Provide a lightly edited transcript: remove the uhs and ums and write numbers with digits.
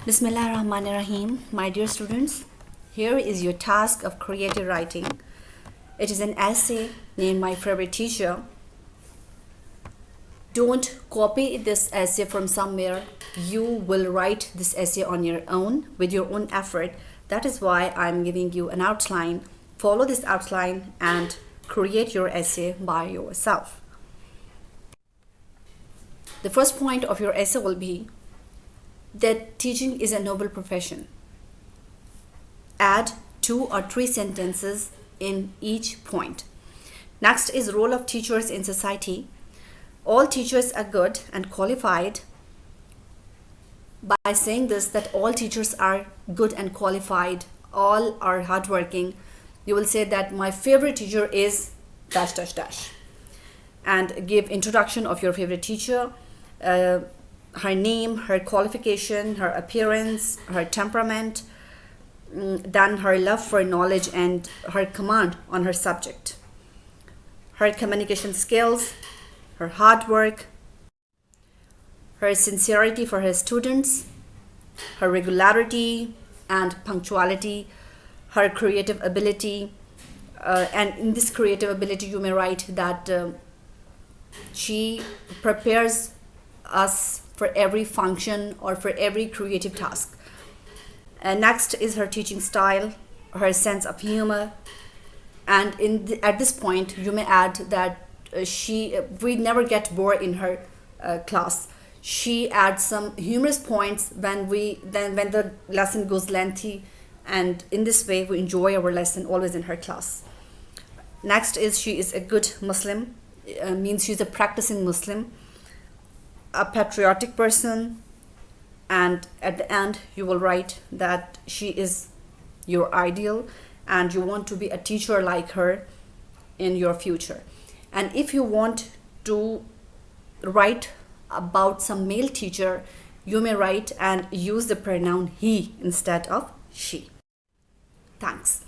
Bismillahirrahmanirrahim. My dear students, here is your task of creative writing. It is an essay named My Favorite Teacher. Don't copy this essay from somewhere. You will write this essay on your own with your own effort. That is why I'm giving you an outline. Follow this outline and create your essay by yourself. The first point of your essay will be that teaching is a noble profession. Add 2 or 3 sentences in each point. Next is role of teachers in society. All teachers are good and qualified. By saying this, that all teachers are good and qualified, all are hardworking, you will say that my favorite teacher is dash dash dash, and give introduction of your favorite teacher, her name, her qualification, her appearance, her temperament, then her love for knowledge and her command on her subject, her communication skills, her hard work, her sincerity for her students, her regularity and punctuality, her creative ability, and in this creative ability you may write that she prepares us for every function or for every creative task. Next is her teaching style, her sense of humor, and at this point you may add that we never get bored in her class. She adds some humorous points when the lesson goes lengthy, and in this way we enjoy our lesson always in her class. Next is she is a good Muslim, means she's a practicing Muslim, a patriotic person, and at the end you will write that she is your ideal and you want to be a teacher like her in your future. And if you want to write about some male teacher, you may write and use the pronoun he instead of she. Thanks.